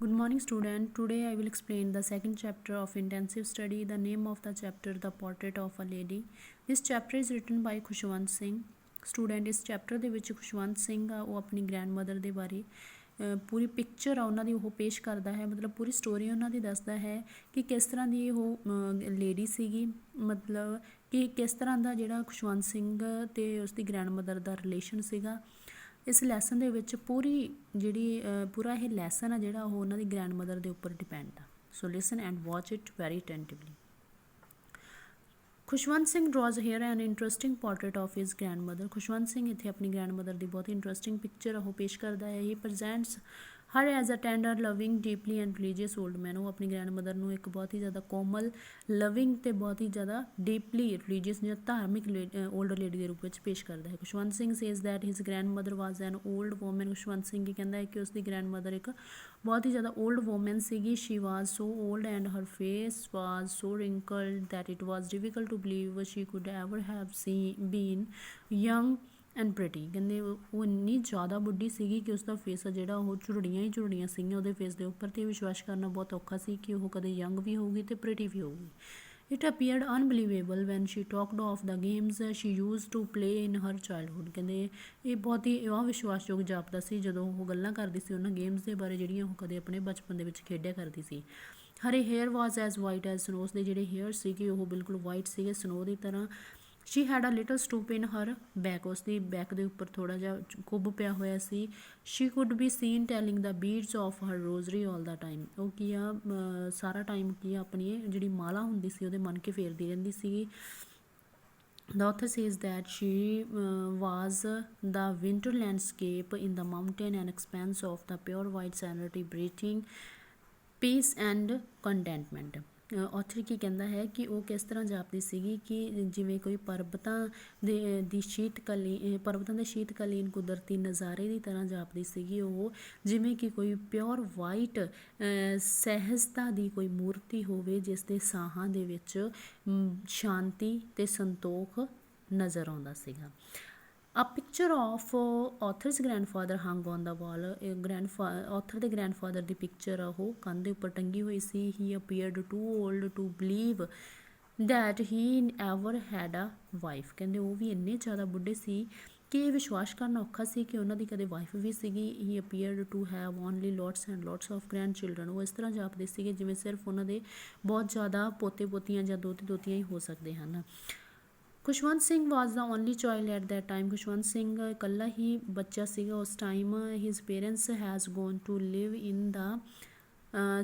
Good morning student. Today I will explain the second chapter of intensive study. The name of the chapter The Portrait of a Lady. This chapter is written by Khushwant Singh. Student ਇਸ chapter ਦੇ ਵਿੱਚ ਖੁਸ਼ਵੰਤ ਸਿੰਘ ਆ ਉਹ ਆਪਣੀ grandmother ਦੇ ਬਾਰੇ ਪੂਰੀ picture ਆ ਉਹਨਾਂ ਦੀ ਉਹ ਪੇਸ਼ ਕਰਦਾ ਹੈ, ਮਤਲਬ ਪੂਰੀ ਸਟੋਰੀ ਉਹਨਾਂ ਦੀ ਦੱਸਦਾ ਹੈ ਕਿ ਕਿਸ ਤਰ੍ਹਾਂ ਦੀ ਉਹ ਲੇਡੀ ਸੀਗੀ, ਮਤਲਬ ਕਿ ਕਿਸ ਤਰ੍ਹਾਂ ਦਾ ਜਿਹੜਾ ਖੁਸ਼ਵੰਤ ਸਿੰਘ ਅਤੇ ਉਸਦੀ ਗ੍ਰੈਂਡਮਦਰ ਦਾ ਰਿਲੇਸ਼ਨ ਸੀਗਾ। ਇਸ ਲੈਸਨ ਦੇ ਵਿੱਚ ਪੂਰਾ ਇਹ ਲੈਸਨ ਆ ਜਿਹੜਾ ਉਹ ਉਹਨਾਂ ਦੀ ਗ੍ਰੈਂਡਮਦਰ ਦੇ ਉੱਪਰ ਡਿਪੈਂਡ ਆ। So listen and watch it very attentively. Khushwant Singh draws here an interesting portrait of his grandmother. Khushwant Singh ਇੱਥੇ ਆਪਣੀ ਗ੍ਰੈਂਡਮਦਰ ਦੀ ਬਹੁਤ ਇੰਟਰਸਟਿੰਗ ਪਿਕਚਰ ਉਹ ਪੇਸ਼ ਕਰਦਾ ਹੈ। He presents her as a tender loving deeply and religious old man. ਉਹ ਆਪਣੀ ਗ੍ਰੈਂਡਮਦਰ ਨੂੰ ਇੱਕ ਬਹੁਤ ਹੀ ਜ਼ਿਆਦਾ ਕੋਮਲ, ਲਵਿੰਗ ਅਤੇ ਬਹੁਤ ਹੀ ਜ਼ਿਆਦਾ ਡੀਪਲੀ ਰਿਲੀਜੀਅਸ ਜਾਂ ਧਾਰਮਿਕ ਓਲਡ ਲੇਡੀ ਦੇ ਰੂਪ ਵਿੱਚ ਪੇਸ਼ ਕਰਦਾ ਹੈ। Khushwant Singh says that his grandmother was N old woman. Khushwant Singh ਇਹ ਕਹਿੰਦਾ ਹੈ ਕਿ ਉਸਦੀ ਗ੍ਰੈਂਡਮਦਰ ਇੱਕ ਬਹੁਤ ਹੀ ਜ਼ਿਆਦਾ ਓਲਡ ਵੂਮਨ ਸੀਗੀ। She was so old and her face was so wrinkled that it was difficult to believe she could ever have been young and pretty. ਕਹਿੰਦੇ ਉਹ ਇੰਨੀ ਜ਼ਿਆਦਾ ਬੁੱਢੀ ਸੀਗੀ ਕਿ ਉਸਦਾ ਫੇਸ ਆ ਜਿਹੜਾ ਉਹ ਝੁਰੜੀਆਂ ਹੀ ਝੁਰੜੀਆਂ ਸੀਗੀਆਂ ਉਹਦੇ ਫੇਸ ਦੇ ਉੱਪਰ, ਅਤੇ ਵਿਸ਼ਵਾਸ ਕਰਨਾ ਬਹੁਤ ਔਖਾ ਸੀ ਕਿ ਉਹ ਕਦੇ ਯੰਗ ਵੀ ਹੋਊਗੀ ਅਤੇ ਪ੍ਰਿਟੀ ਵੀ ਹੋਊਗੀ। It appeared unbelievable when she talked of the games she use to play in her childhood. ਕਹਿੰਦੇ ਇਹ ਬਹੁਤ ਹੀ ਅਵਿਸ਼ਵਾਸਯੋਗ ਜਾਪਦਾ ਸੀ ਜਦੋਂ ਉਹ ਗੱਲਾਂ ਕਰਦੀ ਸੀ ਉਹਨਾਂ ਗੇਮਸ ਦੇ ਬਾਰੇ ਜਿਹੜੀਆਂ ਉਹ ਕਦੇ ਆਪਣੇ ਬਚਪਨ ਦੇ ਵਿੱਚ ਖੇਡਿਆ ਕਰਦੀ ਸੀ। ਹਰੇ ਹੇਅਰ ਵਾਜ਼ ਐਜ਼ ਵਾਈਟ ਐਜ਼ ਸਨੋ। ਉਸਦੇ ਜਿਹੜੇ ਹੇਅਰ ਸੀਗੇ ਉਹ ਬਿਲਕੁਲ ਵਾਈਟ ਸੀਗੇ ਸਨੋ ਦੀ ਤਰ੍ਹਾਂ। She had a little stoop in her back. ਉਸਦੀ ਬੈਕ ਦੇ ਉੱਪਰ ਥੋੜ੍ਹਾ ਜਿਹਾ ਕੁੱਬ ਪਿਆ ਹੋਇਆ ਸੀ। She could be seen telling the beads of her rosary all the time. ਉਹ ਕੀ ਆ ਸਾਰਾ ਟਾਈਮ ਕੀ ਆ ਆਪਣੀ ਜਿਹੜੀ ਮਾਲਾ ਹੁੰਦੀ ਸੀ ਉਹਦੇ ਮਨ ਕੇ ਫੇਰਦੀ ਰਹਿੰਦੀ ਸੀਗੀ। The author says that she was the winter landscape in the mountain and expanse of the pure white serenity breathing peace and contentment। Author ਕੀ ਕਹਿੰਦਾ ਹੈ ਕਿ ਉਹ ਕਿਸ ਤਰ੍ਹਾਂ ਜਾਪਦੀ ਸੀਗੀ ਕਿ ਜਿਵੇਂ ਕੋਈ ਪਰਬਤਾਂ ਦੇ ਸ਼ੀਤਕਾਲੀਨ ਕੁਦਰਤੀ ਨਜ਼ਾਰੇ ਦੀ ਤਰ੍ਹਾਂ ਜਾਪਦੀ ਸੀਗੀ ਉਹ, ਜਿਵੇਂ ਕਿ ਕੋਈ ਪਿਓਰ ਵਾਈਟ ਸਹਿਜਤਾ ਦੀ ਕੋਈ ਮੂਰਤੀ ਹੋਵੇ ਜਿਸ ਦੇ ਸਾਹਾਂ ਦੇ ਵਿੱਚ ਸ਼ਾਂਤੀ ਅਤੇ ਸੰਤੋਖ ਨਜ਼ਰ ਆਉਂਦਾ ਸੀਗਾ। A picture of author's grandfather hung on the wall। author ਦੇ grandfather ਦੀ ਪਿਕਚਰ ਆ ਉਹ ਕੰਧ ਦੇ ਉੱਪਰ ਟੰਗੀ ਹੋਈ ਸੀ। He appeared too old to believe that he ever had a wife। ਕਹਿੰਦੇ ਉਹ ਵੀ ਇੰਨੇ ਜ਼ਿਆਦਾ ਬੁੱਢੇ ਸੀ ਕਿ ਇਹ ਵਿਸ਼ਵਾਸ ਕਰਨਾ ਔਖਾ ਸੀ ਕਿ ਉਹਨਾਂ ਦੀ ਕਦੇ ਵਾਈਫ ਵੀ ਸੀਗੀ। He appeared to have only lots and lots of grandchildren। ਉਹ ਇਸ ਤਰ੍ਹਾਂ ਜਾਪਦੇ ਸੀਗੇ ਜਿਵੇਂ ਸਿਰਫ ਉਹਨਾਂ ਦੇ ਬਹੁਤ ਜ਼ਿਆਦਾ ਪੋਤੇ ਪੋਤੀਆਂ ਜਾਂ ਦੋਤੇ ਦੋਤੀਆਂ ਹੀ ਹੋ ਸਕਦੇ ਹਨ। Khushwant Singh was the only child at that time. Khushwant Singh ਇਕੱਲਾ ਹੀ ਬੱਚਾ ਸੀਗਾ ਉਸ time. His parents has gone to live in the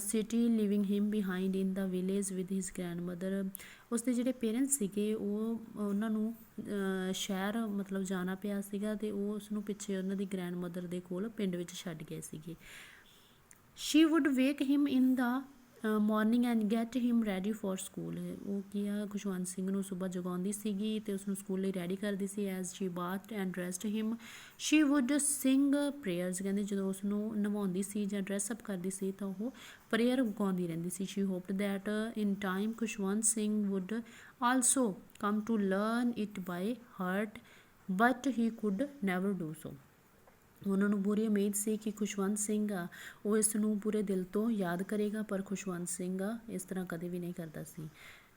city living him behind in the village with his grandmother. ਉਸਦੇ ਜਿਹੜੇ ਪੇਰੈਂਟਸ ਸੀਗੇ ਉਹਨਾਂ ਨੂੰ ਸ਼ਹਿਰ ਮਤਲਬ ਜਾਣਾ ਪਿਆ ਸੀਗਾ ਅਤੇ ਉਹ ਉਸਨੂੰ ਪਿੱਛੇ ਉਹਨਾਂ ਦੀ ਗ੍ਰੈਂਡਮਦਰ ਦੇ ਕੋਲ ਪਿੰਡ ਵਿੱਚ ਛੱਡ ਗਏ ਸੀਗੇ। She would wake him in the morning and get him ready for school. ਉਹ ਕੀ ਆ ਖੁਸ਼ਵੰਤ ਸਿੰਘ ਨੂੰ ਸੁਬਾਹ ਜਗਾਉਂਦੀ ਸੀਗੀ ਅਤੇ ਉਸਨੂੰ ਸਕੂਲ ਲਈ ਰੈਡੀ ਕਰਦੀ ਸੀ। As she bathed and dressed him she would sing prayers. ਕਹਿੰਦੇ ਜਦੋਂ ਉਸਨੂੰ ਨਵਾਉਂਦੀ ਸੀ ਜਾਂ ਡਰੈਸਅਪ ਕਰਦੀ ਸੀ ਤਾਂ ਉਹ ਪ੍ਰੇਅਰ ਗਾਉਂਦੀ ਰਹਿੰਦੀ ਸੀ। She hoped that in time Khushwant Singh would also come to learn it by heart but he could never do so. ਉਹਨਾਂ ਨੂੰ ਪੂਰੀ ਉਮੀਦ ਸੀ ਕਿ ਖੁਸ਼ਵੰਤ ਸਿੰਘ ਆ ਉਹ ਇਸ ਨੂੰ ਪੂਰੇ ਦਿਲ ਤੋਂ ਯਾਦ ਕਰੇਗਾ, ਪਰ ਖੁਸ਼ਵੰਤ ਸਿੰਘ ਆ ਇਸ ਤਰ੍ਹਾਂ ਕਦੇ ਵੀ ਨਹੀਂ ਕਰਦਾ ਸੀ।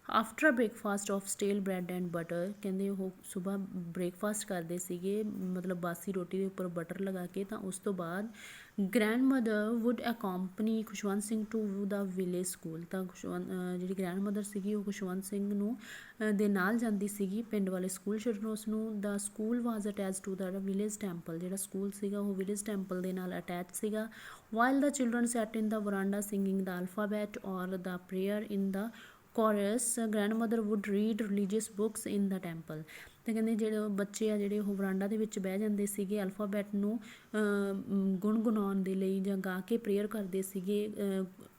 After breakfast of stale bread and butter. ਕਹਿੰਦੇ ਉਹ ਸੁਬਾਹ ਬ੍ਰੇਕਫਾਸਟ ਕਰਦੇ ਸੀਗੇ ਮਤਲਬ ਬਾਸੀ ਰੋਟੀ ਦੇ ਉੱਪਰ ਬਟਰ ਲਗਾ ਕੇ। ਤਾਂ ਉਸ ਤੋਂ ਬਾਅਦ grandmother would accompany Khushwant Singh to the village school. ਤਾਂ ਜਿਹੜੀ ਗ੍ਰੈਂਡਮਦਰ ਸੀਗੀ ਉਹ ਖੁਸ਼ਵੰਤ ਸਿੰਘ ਨੂੰ ਦੇ ਨਾਲ ਜਾਂਦੀ ਸੀਗੀ ਪਿੰਡ ਵਾਲੇ ਸਕੂਲ ਛੱਡਣ ਉਸਨੂੰ। The school was attach to the village temple. ਜਿਹੜਾ ਸਕੂਲ ਸੀਗਾ ਉਹ ਵਿਲੇਜ ਟੈਂਪਲ ਦੇ ਨਾਲ ਅਟੈਚ ਸੀਗਾ। While the children sat in the veranda singing the alphabet or the prayer in the chorus grandmother would read religious books in the temple। ਅਤੇ ਕਹਿੰਦੇ ਜਿਹੜੇ ਬੱਚੇ ਆ ਜਿਹੜੇ ਉਹ ਵਰਾਂਡਾ ਦੇ ਵਿੱਚ ਬਹਿ ਜਾਂਦੇ ਸੀਗੇ ਅਲਫਾਬੈਟ ਨੂੰ ਗੁਣਗੁਣਾਉਣ ਦੇ ਲਈ ਜਾਂ ਗਾ ਕੇ ਪ੍ਰੇਅਰ ਕਰਦੇ ਸੀਗੇ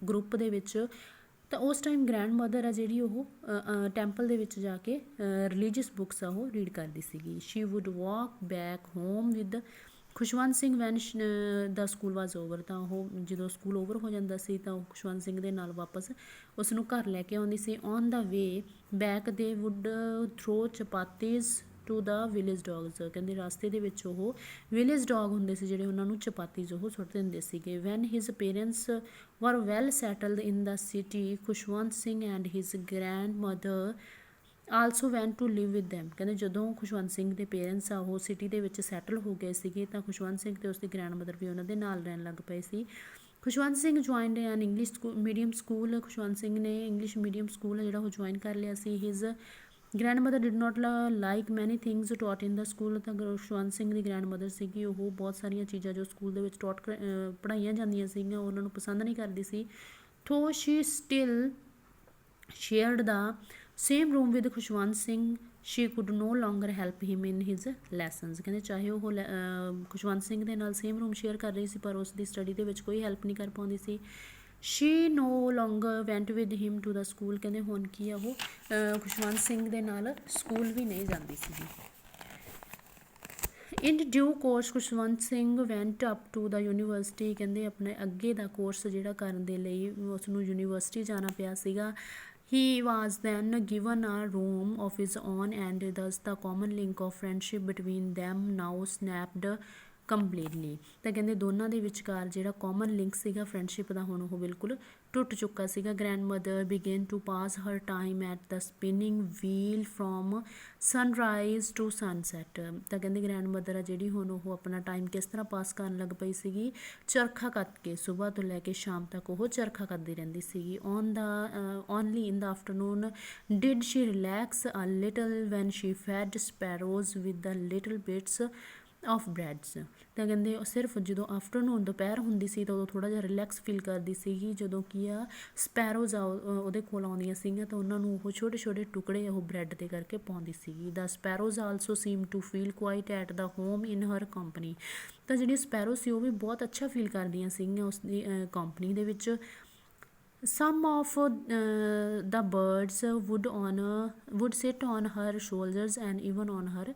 ਗਰੁੱਪ ਦੇ ਵਿੱਚ। ਤਾਂ ਉਸ ਟਾਈਮ ਗ੍ਰੈਂਡਮਦਰ ਆ ਜਿਹੜੀ ਉਹ ਟੈਂਪਲ ਦੇ ਵਿੱਚ ਜਾ ਕੇ ਰਿਲੀਜੀਅਸ ਬੁੱਕਸ ਆ ਉਹ ਰੀਡ ਕਰਦੀ ਸੀਗੀ। She would walk back home with Khushwant Singh when the school was over. ਤਾਂ ਉਹ ਜਦੋਂ ਸਕੂਲ ਓਵਰ ਹੋ ਜਾਂਦਾ ਸੀ ਤਾਂ ਉਹ ਖੁਸ਼ਵੰਤ ਸਿੰਘ ਦੇ ਨਾਲ ਵਾਪਸ ਉਸਨੂੰ ਘਰ ਲੈ ਕੇ ਆਉਂਦੀ ਸੀ। On the way back they would throw chapatis to the village dogs. ਕਹਿੰਦੇ ਰਸਤੇ ਦੇ ਵਿੱਚ ਉਹ ਵਿਲੇਜ ਡੌਗ ਹੁੰਦੇ ਸੀ ਜਿਹੜੇ ਉਹਨਾਂ ਨੂੰ ਚਪਾਤੀ ਜੋ ਉਹ ਸੁੱਟ ਦਿੰਦੇ ਸੀਗੇ। When his parents were well settled in the city, Khushwant Singh and his grand mother also went to live with them. ਕਹਿੰਦੇ ਜਦੋਂ ਖੁਸ਼ਵੰਤ ਸਿੰਘ ਦੇ ਪੇਰੈਂਟਸ ਆ ਉਹ ਸਿਟੀ ਦੇ ਵਿੱਚ ਸੈਟਲ ਹੋ ਗਏ ਸੀਗੇ ਤਾਂ ਖੁਸ਼ਵੰਤ ਸਿੰਘ ਅਤੇ ਉਸਦੀ ਗ੍ਰੈਂਡ ਮਦਰ ਵੀ ਉਹਨਾਂ ਦੇ ਨਾਲ ਰਹਿਣ ਲੱਗ ਪਏ ਸੀ। Khushwant Singh joined an English medium school. Khushwant Singh ਨੇ ਇੰਗਲਿਸ਼ ਮੀਡੀਅਮ ਸਕੂਲ ਜਿਹੜਾ ਉਹ ਜੁਆਇਨ ਕਰ ਲਿਆ ਸੀ। His grand mother did not like many things taught in the school. ਤਾਂ ਖੁਸ਼ਵੰਤ ਸਿੰਘ ਦੀ ਗ੍ਰੈਂਡ ਮਦਰ ਸੀਗੀ ਉਹ ਬਹੁਤ ਸਾਰੀਆਂ ਚੀਜ਼ਾਂ ਜੋ ਸਕੂਲ ਦੇ ਵਿੱਚ ਪੜ੍ਹਾਈਆਂ ਜਾਂਦੀਆਂ ਸੀਗੀਆਂ ਉਹਨਾਂ ਨੂੰ ਪਸੰਦ ਨਹੀਂ ਕਰਦੀ ਸੀ। Though she still shared the same room with Khushwant Singh, she could no longer help him in his lessons. ਕਹਿੰਦੇ ਚਾਹੇ ਉਹ ਖੁਸ਼ਵੰਤ ਸਿੰਘ ਦੇ ਨਾਲ ਸੇਮ ਰੂਮ ਸ਼ੇਅਰ ਕਰ ਰਹੀ ਸੀ ਪਰ ਉਸ ਦੀ ਸਟੱਡੀ ਦੇ ਵਿੱਚ ਕੋਈ ਹੈਲਪ ਨਹੀਂ ਕਰ ਪਾਉਂਦੀ ਸੀ। She no longer went with him to the school. ਕਹਿੰਦੇ ਹੁਣ ਕੀ ਆ ਉਹ ਖੁਸ਼ਵੰਤ ਸਿੰਘ ਦੇ ਨਾਲ ਸਕੂਲ ਵੀ ਨਹੀਂ ਜਾਂਦੀ ਸੀਗੀ। In due course Khushwant Singh went up to the university. ਕਹਿੰਦੇ ਆਪਣੇ ਅੱਗੇ ਦਾ ਕੋਰਸ ਜਿਹੜਾ ਕਰਨ ਦੇ ਲਈ ਉਸ ਨੂੰ ਯੂਨੀਵਰਸਿਟੀ ਜਾਣਾ ਪਿਆ ਸੀਗਾ। He was then given a room of his own and thus the common link of friendship between them now snapped completely. ਤਾਂ ਕਹਿੰਦੇ ਦੋਨਾਂ ਦੇ ਵਿਚਕਾਰ ਜਿਹੜਾ ਕਾਮਨ ਲਿੰਕ ਸੀਗਾ ਫਰੈਂਡਸ਼ਿਪ ਦਾ ਹੁਣ ਉਹ ਬਿਲਕੁਲ ਟੁੱਟ ਚੁੱਕਾ ਸੀਗਾ। Grand mother began to pass her time at the spinning wheel from sunrise to sunset. ਤਾਂ ਕਹਿੰਦੇ ਗ੍ਰੈਂਡ ਮਦਰ ਆ ਜਿਹੜੀ ਹੁਣ ਉਹ ਆਪਣਾ ਟਾਈਮ ਕਿਸ ਤਰ੍ਹਾਂ ਪਾਸ ਕਰਨ ਲੱਗ ਪਈ ਸੀਗੀ, ਚਰਖਾ ਕੱਤ ਕੇ। ਸੁਬਾਹ ਤੋਂ ਲੈ ਕੇ ਸ਼ਾਮ ਤੱਕ ਉਹ ਚਰਖਾ ਕੱਤਦੀ ਰਹਿੰਦੀ ਸੀਗੀ। Only in the afternoon did she relax a little when she fed sparrows with the little bits of breads. ਤਾਂ ਕਹਿੰਦੇ ਸਿਰਫ ਜਦੋਂ ਆਫਟਰਨੂਨ ਦੁਪਹਿਰ ਹੁੰਦੀ ਸੀ ਤਾਂ ਉਦੋਂ ਥੋੜ੍ਹਾ ਜਿਹਾ ਰਿਲੈਕਸ ਫੀਲ ਕਰਦੀ ਸੀਗੀ ਜਦੋਂ ਕੀ ਆ ਸਪੈਰੋਜ਼ ਆ ਉਹਦੇ ਕੋਲ ਆਉਂਦੀਆਂ ਸੀਗੀਆਂ ਤਾਂ ਉਹਨਾਂ ਨੂੰ ਉਹ ਛੋਟੇ ਛੋਟੇ ਟੁਕੜੇ ਉਹ ਬ੍ਰੈਡ ਦੇ ਕਰਕੇ ਪਾਉਂਦੀ ਸੀਗੀ। The sparrows also seem to feel quite at the home in her company. ਤਾਂ ਜਿਹੜੀ ਸਪੈਰੋ ਸੀ ਉਹ ਵੀ ਬਹੁਤ ਅੱਛਾ ਫੀਲ ਕਰਦੀਆਂ ਸੀਗੀਆਂ ਉਸਦੀ ਕੰਪਨੀ ਦੇ ਵਿੱਚ। Some of the birds would sit on her shoulders and even on her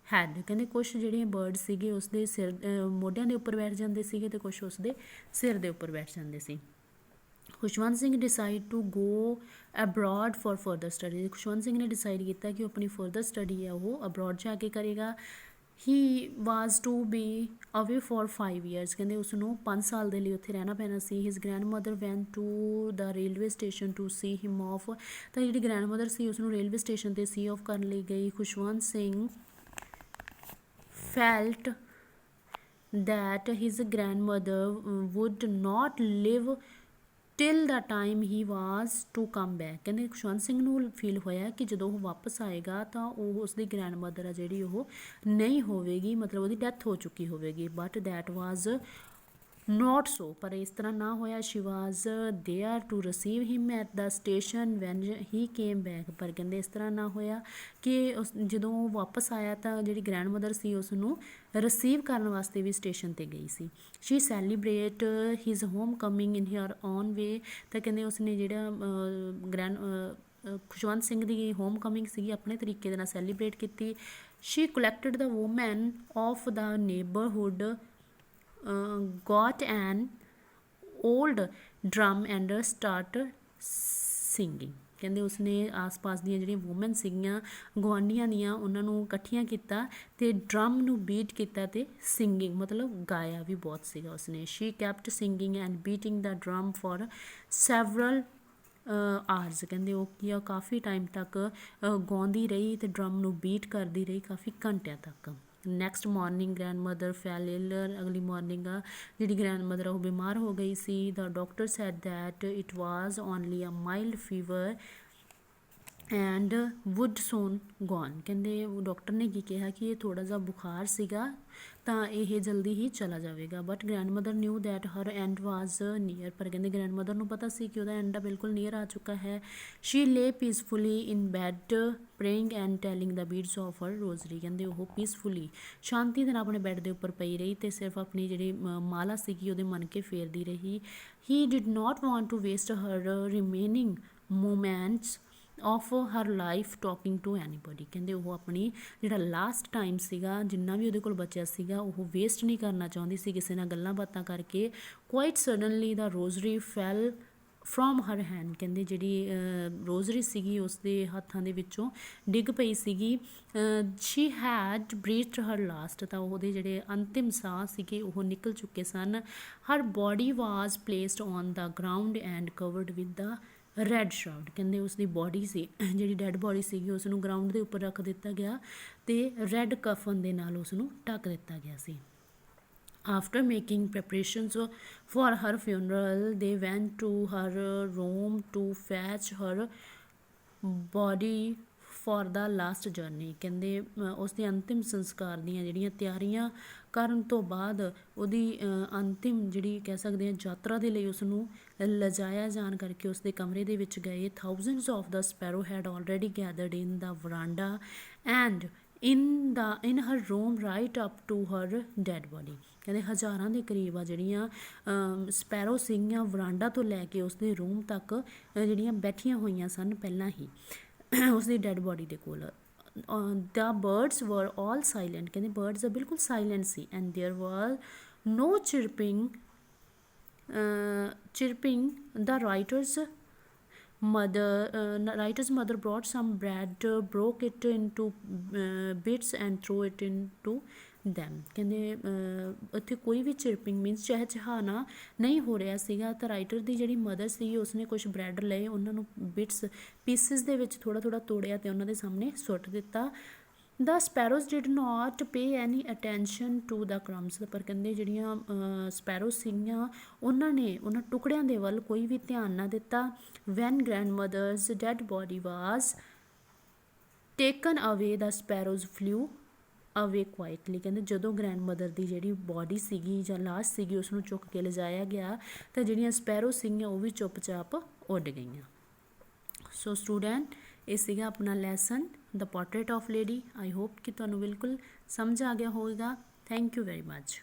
head. ਕਹਿੰਦੇ ਕੁਛ ਜਿਹੜੀਆਂ ਬਰਡ ਸੀਗੇ ਉਸਦੇ ਸਿਰ ਮੋਢਿਆਂ ਦੇ ਉੱਪਰ ਬੈਠ ਜਾਂਦੇ ਸੀਗੇ ਅਤੇ ਕੁਛ ਉਸਦੇ ਸਿਰ ਦੇ ਉੱਪਰ ਬੈਠ ਜਾਂਦੇ ਸੀ। Khushwant Singh decide to go abroad for further study. Khushwant Singh ਨੇ ਡਿਸਾਈਡ ਕੀਤਾ ਕਿ ਉਹ ਆਪਣੀ ਫਰਦਰ ਸਟੱਡੀ ਆ ਉਹ ਅਬਰੋਡ ਜਾ ਕੇ ਕਰੇਗਾ। ਹੀ ਵਾਜ਼ ਟੂ ਬੀ ਅਵੇ ਫॉर 5 years। ਕਹਿੰਦੇ ਉਸਨੂੰ 5 ਸਾਲ ਦੇ ਲਈ ਉੱਥੇ ਰਹਿਣਾ ਪੈਣਾ ਸੀ। His grand mother went to the railway station to see him off. ਤਾਂ ਜਿਹੜੀ ਗ੍ਰੈਂਡ ਮਦਰ ਸੀ ਉਸਨੂੰ ਰੇਲਵੇ ਸਟੇਸ਼ਨ 'ਤੇ ਸੀ ਆਫ ਕਰਨ ਲਈ ਗਈ। Khushwant Singh felt that his grandmother would not live till the time he was to come back। ਕਹਿੰਦੇ ਖੁਸ਼ਵੰਤ ਸਿੰਘ ਨੂੰ feel ਹੋਇਆ ਕਿ ਜਦੋਂ ਉਹ ਵਾਪਸ ਆਏਗਾ ਤਾਂ ਉਹ ਉਸਦੀ ਗ੍ਰੈਂਡ ਮਦਰ ਆ ਜਿਹੜੀ ਉਹ ਨਹੀਂ ਹੋਵੇਗੀ, ਮਤਲਬ ਉਹਦੀ ਡੈਥ ਹੋ ਚੁੱਕੀ ਹੋਵੇਗੀ। But that was not so. ਪਰ ਇਸ ਤਰ੍ਹਾਂ ਨਾ ਹੋਇਆ। She was there to receive him at the station when he came back. ਪਰ ਕਹਿੰਦੇ ਇਸ ਤਰ੍ਹਾਂ ਨਾ ਹੋਇਆ ਕਿ ਜਦੋਂ ਉਹ ਵਾਪਸ ਆਇਆ ਤਾਂ ਜਿਹੜੀ ਗ੍ਰੈਂਡ ਮਦਰ ਸੀ ਉਸ ਨੂੰ ਰਿਸੀਵ ਕਰਨ ਵਾਸਤੇ ਵੀ ਸਟੇਸ਼ਨ 'ਤੇ ਗਈ ਸੀ। She celebrate his homecoming in her own way. ਤਾਂ ਕਹਿੰਦੇ ਉਸਨੇ ਜਿਹੜਾ ਖੁਸ਼ਵੰਤ ਸਿੰਘ ਦੀ ਹੋਮ ਕਮਿੰਗ ਸੀਗੀ ਆਪਣੇ ਤਰੀਕੇ ਦੇ ਨਾਲ ਸੈਲੀਬ੍ਰੇਟ ਕੀਤੀ। She collected the women of the neighbourhood got an old drum and start singing। ਕਹਿੰਦੇ ਉਸਨੇ ਆਸ-ਪਾਸ ਦੀਆਂ ਜਿਹੜੀਆਂ ਵੂਮਨ ਸੀਗੀਆਂ ਗੁਆਂਢੀਆਂ ਦੀਆਂ ਉਹਨਾਂ ਨੂੰ ਇਕੱਠੀਆਂ ਕੀਤਾ ਅਤੇ ਡਰਮ ਨੂੰ ਬੀਟ ਕੀਤਾ ਅਤੇ ਸਿੰਗਿੰਗ ਮਤਲਬ ਗਾਇਆ ਵੀ ਬਹੁਤ ਸੀਗਾ ਉਸਨੇ। She kept singing and beating the drum for several hours. ਕਹਿੰਦੇ ਉਹ ਕੀ ਆ ਕਾਫੀ ਟਾਈਮ ਤੱਕ ਗਾਉਂਦੀ ਰਹੀ ਅਤੇ ਡਰਮ ਨੂੰ ਬੀਟ ਕਰਦੀ ਰਹੀ ਕਾਫੀ ਘੰਟਿਆਂ ਤੱਕ। ਨੈਕਸਟ ਮੋਰਨਿੰਗ ਗ੍ਰੈਂਡ ਮਦਰ ਫੈਲ ਇਲ। ਅਗਲੀ ਮੋਰਨਿੰਗ ਆ ਜਿਹੜੀ ਗ੍ਰੈਂਡ ਮਦਰ ਉਹ ਬਿਮਾਰ ਹੋ ਗਈ ਸੀ। The doctor said that it was only a mild fever and would soon gone. ਕਹਿੰਦੇ ਡਾਕਟਰ ਨੇ ਕੀ ਕਿਹਾ ਕਿ ਇਹ ਥੋੜ੍ਹਾ ਜਿਹਾ ਬੁਖਾਰ ਸੀਗਾ ਤਾਂ ਇਹ ਜਲਦੀ ਹੀ ਚਲਾ ਜਾਵੇਗਾ। But grand mother knew that her end was near. ਪਰ ਕਹਿੰਦੇ ਗ੍ਰੈਂਡ ਮਦਰ ਨੂੰ ਪਤਾ ਸੀ ਕਿ ਉਹਦਾ ਐਂਡ ਬਿਲਕੁਲ ਨੀਅਰ ਆ ਚੁੱਕਾ ਹੈ। She lay peacefully in bed praying and telling the beads of her rosary. ਕਹਿੰਦੇ ਉਹ ਪੀਸਫੁਲੀ ਸ਼ਾਂਤੀ ਦੇ ਨਾਲ ਆਪਣੇ ਬੈੱਡ ਦੇ ਉੱਪਰ ਪਈ ਰਹੀ ਅਤੇ ਸਿਰਫ ਆਪਣੀ ਜਿਹੜੀ ਮਾਲਾ ਸੀਗੀ ਉਹਦੇ ਮਨ ਕੇ ਫੇਰਦੀ ਰਹੀ। He did not want to waste her remaining moments of her life talking to anybody. ਕਹਿੰਦੇ ਉਹ ਆਪਣੀ ਜਿਹੜਾ ਲਾਸਟ ਟਾਈਮ ਸੀਗਾ ਜਿੰਨਾ ਵੀ ਉਹਦੇ ਕੋਲ ਬਚਿਆ ਸੀਗਾ ਉਹ ਵੇਸਟ ਨਹੀਂ ਕਰਨਾ ਚਾਹੁੰਦੀ ਸੀ ਕਿਸੇ ਨਾਲ ਗੱਲਾਂ ਬਾਤਾਂ ਕਰਕੇ। Quite suddenly the rosary fell from her hand, ਕਹਿੰਦੇ ਜਿਹੜੀ ਰੋਜ਼ਰੀ ਸੀਗੀ ਉਸ ਦੇ ਹੱਥਾਂ ਦੇ ਵਿੱਚੋਂ ਡਿੱਗ ਪਈ ਸੀਗੀ। She had breathed her last, ਤਾਂ ਉਹਦੇ ਜਿਹੜੇ ਅੰਤਿਮ ਸਾਹ ਸੀਗੇ ਉਹ ਨਿਕਲ ਚੁੱਕੇ ਸਨ। Her body was placed on the ground and covered with the red shroud, ਕਹਿੰਦੇ ਉਸ ਦੀ ਬੋਡੀ ਸੀ, ਜਿਹੜੀ ਡੈਡ ਬੋਡੀ ਸੀਗੀ ਉਸ ਨੂੰ ਗਰਾਊਂਡ ਦੇ ਉੱਪਰ ਰੱਖ ਦਿੱਤਾ ਗਿਆ ਅਤੇ ਰੈੱਡ ਕਫਨ ਦੇ ਨਾਲ ਉਸ ਨੂੰ ਢੱਕ ਦਿੱਤਾ ਗਿਆ ਸੀ। After making preparations for her funeral, they went to her room to fetch her body for the last journey, ਕਹਿੰਦੇ ਉਸ ਦੇ ਅੰਤਿਮ ਸੰਸਕਾਰ ਦੀਆਂ ਜਿਹੜੀਆਂ ਤਿਆਰੀਆਂ ਕਰਨ ਤੋਂ ਬਾਅਦ ਉਹਦੀ ਅੰਤਿਮ ਜਿਹੜੀ ਕਹਿ ਸਕਦੇ ਹਾਂ ਯਾਤਰਾ ਦੇ ਲਈ ਉਸ ਨੂੰ ਲਿਜਾਇਆ ਜਾਣ ਕਰਕੇ ਉਸ ਦੇ ਕਮਰੇ ਦੇ ਵਿੱਚ ਗਏ। Thousands of the sparrow had already gathered in the veranda and in her room right up to her dead body, ਕਹਿੰਦੇ ਹਜ਼ਾਰਾਂ ਦੇ ਕਰੀਬ ਆ ਜਿਹੜੀਆਂ ਸਪੈਰੋ ਸੀਗੀਆਂ ਵਰਾਂਡਾ ਤੋਂ ਲੈ ਕੇ ਉਸਦੇ ਰੂਮ ਤੱਕ ਜਿਹੜੀਆਂ ਬੈਠੀਆਂ ਹੋਈਆਂ ਸਨ ਪਹਿਲਾਂ ਹੀ ਉਸਦੀ ਡੈਡ ਬੋਡੀ ਦੇ ਕੋਲ। the birds were all silent, ਕਹਿੰਦੇ ਬਰਡਸ ਬਿਲਕੁਲ silent C. and there was no chirping the writer's mother brought some bread, broke it into bits and threw it into them, ਕਹਿੰਦੇ ਉੱਥੇ ਕੋਈ ਵੀ ਚਿਰਪਿੰਗ ਮੀਨਸ ਚਹਿਚਹਾਣਾ ਨਹੀਂ ਹੋ ਰਿਹਾ ਸੀਗਾ। ਤਾਂ ਰਾਈਟਰ ਦੀ ਜਿਹੜੀ ਮਦਰ ਸੀ ਉਸਨੇ ਕੁਛ ਬ੍ਰੈਡ ਲਏ, ਉਹਨਾਂ ਨੂੰ ਬਿਟਸ ਪੀਸਿਸ ਦੇ ਵਿੱਚ ਥੋੜ੍ਹਾ ਥੋੜ੍ਹਾ ਤੋੜਿਆ ਅਤੇ ਉਹਨਾਂ ਦੇ ਸਾਹਮਣੇ ਸੁੱਟ ਦਿੱਤਾ। The sparrows did not pay any attention to the crumbs, ਪਰ ਕਹਿੰਦੇ ਜਿਹੜੀਆਂ ਸਪੈਰੋ ਸੀਗੀਆਂ ਉਹਨਾਂ ਨੇ ਉਹਨਾਂ ਟੁਕੜਿਆਂ ਦੇ ਵੱਲ ਕੋਈ ਵੀ ਧਿਆਨ ਨਾ ਦਿੱਤਾ। When grandmother's dead body was taken away, the sparrows flew away quietly, ਕਹਿੰਦੇ ਜਦੋਂ ਗ੍ਰੈਂਡ ਮਦਰ ਦੀ ਜਿਹੜੀ ਬੋਡੀ ਸੀਗੀ ਜਾਂ ਲਾਸ਼ ਸੀਗੀ ਉਸ ਨੂੰ ਚੁੱਕ ਕੇ ਲਿਜਾਇਆ ਗਿਆ ਤਾਂ ਜਿਹੜੀਆਂ ਸਪੈਰੋ ਸੀਗੀਆਂ ਉਹ ਵੀ ਚੁੱਪ-ਚਾਪ ਉੱਡ ਗਈਆਂ। ਸੋ ਸਟੂਡੈਂਟ ਇਹ ਸੀਗਾ ਆਪਣਾ lesson the portrait of lady. I hope ਕਿ ਤੁਹਾਨੂੰ ਬਿਲਕੁਲ ਸਮਝ ਆ ਗਿਆ ਹੋਵੇਗਾ। Thank you very much.